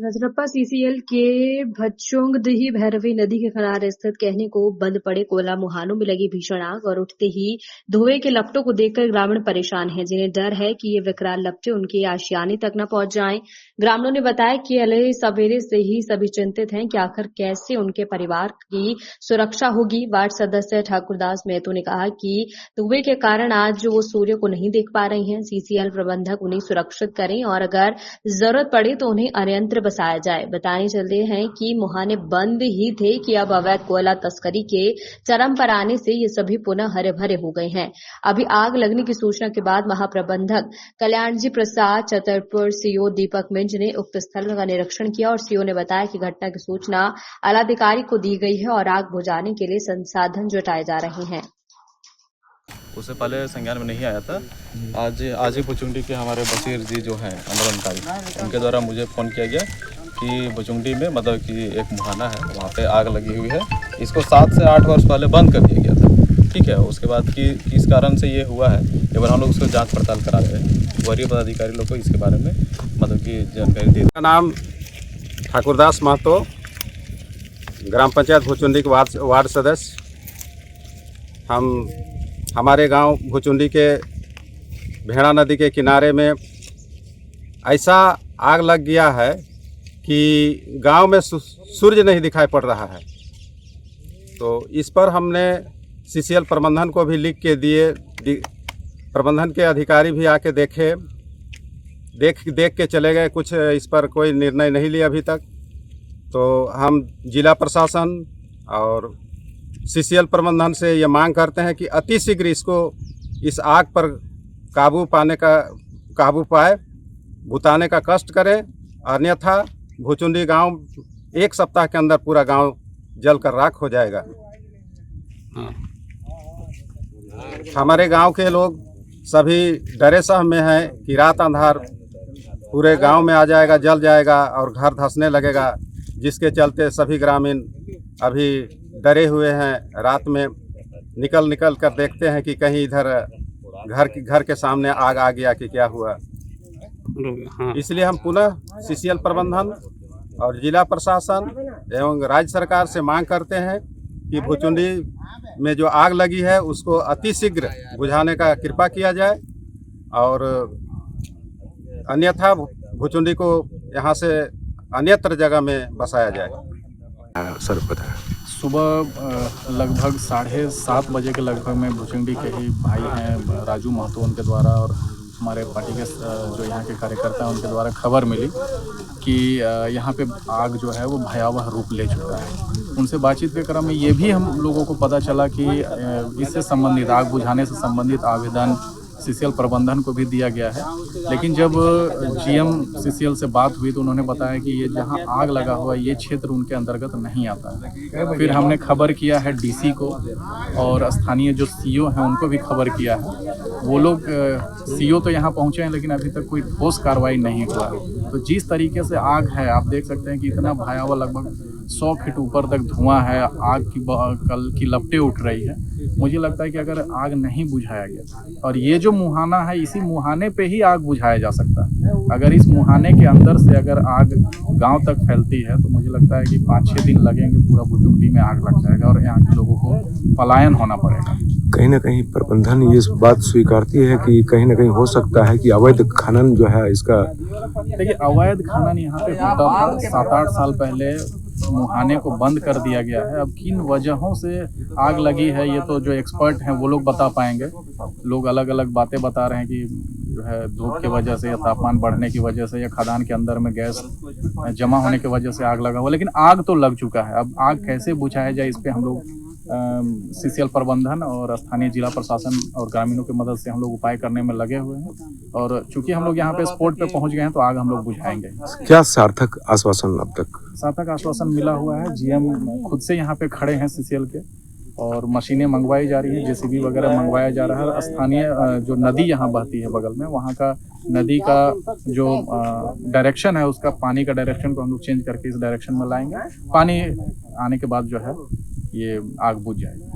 Rajrappa CCL के भचुंगदही भैरवी नदी के किनारे स्थित कहने को बंद पड़े कोयला मुहानों में लगी भीषण आग और उठते ही धुएं के लपटों को देखकर ग्रामीण परेशान हैं, जिन्हें डर है कि ये विकराल लपटें उनके आशियाने तक न पहुंच जाएं। ग्रामीणों ने बताया कि अलग सवेरे से ही सभी चिंतित हैं कि आखिर कैसे उनके परिवार की सुरक्षा होगी। वार्ड सदस्य ठाकुरदास मेहतो ने कहा कि धुएं के कारण आज वो सूर्य को नहीं देख पा रही हैं। सीसीएल प्रबंधक उन्हें सुरक्षित करें और अगर जरूरत पड़े तो उन्हें अन्यंत्र बसाया जाए। बताने चलते हैं कि मुहाने बंद ही थे कि अब अवैध कोयला तस्करी के चरम पर आने से ये सभी पुनः हरे भरे हो गए हैं। अभी आग लगने की सूचना के बाद महाप्रबंधक कल्याणजी प्रसाद, छतरपुर सीओ दीपक मिंज ने उक्त स्थल का निरीक्षण किया और सीओ ने बताया कि घटना की सूचना आलाधिकारी को दी गई है और आग बुझाने के लिए संसाधन जुटाए जा रहे हैं। उससे पहले संज्ञान में नहीं आया था। आज ही भुचुंडी के हमारे बशीर जी जो हैं आंदोलनकारी, उनके द्वारा मुझे फ़ोन किया गया कि भुचुंडी में मतलब कि एक मुहाना है, वहाँ पे आग लगी हुई है। इसको 7 से 8 वर्ष पहले बंद कर दिया गया था, ठीक है। उसके बाद कि किस कारण से ये हुआ है, एक बार हम लोग उसको जाँच पड़ताल करा रहे हैं। वरीय पदाधिकारी लोग को इसके बारे में मतलब कि जानकारी दे। मेरा नाम ठाकुरदास महतो, ग्राम पंचायत भुचुंडी के वार्ड सदस्य। हमारे गांव भुचुंडी के भेड़ा नदी के किनारे में ऐसा आग लग गया है कि गांव में सूर्य नहीं दिखाई पड़ रहा है। तो इस पर हमने सीसीएल प्रबंधन को भी लिख के दिए। प्रबंधन के अधिकारी भी आके देख के चले गए। कुछ इस पर कोई निर्णय नहीं लिया अभी तक। तो हम जिला प्रशासन और सीसीएल प्रबंधन से ये मांग करते हैं कि अति शीघ्र इस आग पर काबू पाए, बुताने का कष्ट करें। अन्यथा भुचुंडी गांव 1 सप्ताह के अंदर पूरा गांव जलकर राख हो जाएगा। हमारे गांव के लोग सभी डरे सहम में हैं कि रात अंधार पूरे गांव में आ जाएगा, जल जाएगा और घर धंसने लगेगा, जिसके चलते सभी ग्रामीण अभी डरे हुए हैं। रात में निकल कर देखते हैं कि कहीं इधर घर के सामने आग आ गया कि क्या हुआ। इसलिए हम पुनः सीसीएल प्रबंधन और जिला प्रशासन एवं राज्य सरकार से मांग करते हैं कि भुचुंडी में जो आग लगी है उसको अति शीघ्र बुझाने का कृपा किया जाए और अन्यथा भुचुंडी को यहाँ से अन्यत्र जगह में बसाया जाए। सर बताएं। सुबह लगभग 7:30 बजे के लगभग में भुचुंडी के ही भाई हैं राजू महतो, उनके द्वारा और हमारे पार्टी के जो यहाँ के कार्यकर्ता हैं उनके द्वारा खबर मिली कि यहाँ पे आग जो है वो भयावह रूप ले चुका है। उनसे बातचीत के क्रम में ये भी हम लोगों को पता चला कि इससे संबंधित आग बुझाने से संबंधित आवेदन सीसीएल प्रबंधन को भी दिया गया है। लेकिन जब जीएम सीसीएल से बात हुई तो उन्होंने बताया कि ये जहां आग लगा हुआ ये क्षेत्र उनके अंतर्गत नहीं आता है। फिर हमने खबर किया है डीसी को और स्थानीय जो सीओ हैं उनको भी खबर किया है। वो लोग सीओ तो यहाँ पहुँचे हैं लेकिन अभी तक कोई ठोस कार्रवाई नहीं हुआ है। तो जिस तरीके से आग है आप देख सकते हैं कि इतना भयावह, लगभग 100 फीट ऊपर तक धुआं है, आग की लपटें उठ रही है। मुझे लगता है कि अगर आग नहीं बुझाया गया और ये जो मुहाना है इसी मुहाने पे ही आग बुझाया जा सकता है। अगर इस मुहाने के अंदर से अगर आग गांव तक फैलती है तो मुझे लगता है कि 5-6 दिन लगेंगे, पूरा भुचुंडी में आग लग जाएगा और यहाँ के लोगों को पलायन होना पड़ेगा। कहीं ना कहीं प्रबंधन ये बात स्वीकारती है कि कहीं ना कहीं हो सकता है कि अवैध खनन जो है इसका। देखिए, अवैध खनन यहाँ पे होता था। 7-8 साल पहले मुहाने को बंद कर दिया गया है। अब किन वजहों से आग लगी है ये तो जो एक्सपर्ट हैं वो लोग बता पाएंगे। लोग अलग अलग बातें बता रहे हैं कि जो है धूप की वजह से या तापमान बढ़ने की वजह से या खदान के अंदर में गैस जमा होने की वजह से आग लगा हुआ, लेकिन आग तो लग चुका है। अब आग कैसे बुझाया जाए इस पर हम लोग सीसीएल प्रबंधन और स्थानीय जिला प्रशासन और ग्रामीणों की मदद से हम लोग उपाय करने में लगे हुए हैं और चूंकि हम लोग यहाँ पे स्पॉट पे पहुँच गए हैं तो आग हम लोग बुझाएंगे। क्या सार्थक आश्वासन अब तक? सार्थक आश्वासन मिला हुआ है। जीएम खुद से यहाँ पे खड़े हैं सीसीएल के और मशीनें मंगवाई जा रही है, जेसीबी वगैरह मंगवाया जा रहा है। स्थानीय जो नदी यहाँ बहती है बगल में, वहाँ का नदी का जो डायरेक्शन है उसका पानी का डायरेक्शन को हम लोग चेंज करके इस डायरेक्शन में लाएंगे। पानी आने के बाद जो है ये आग बुझ जाएगी।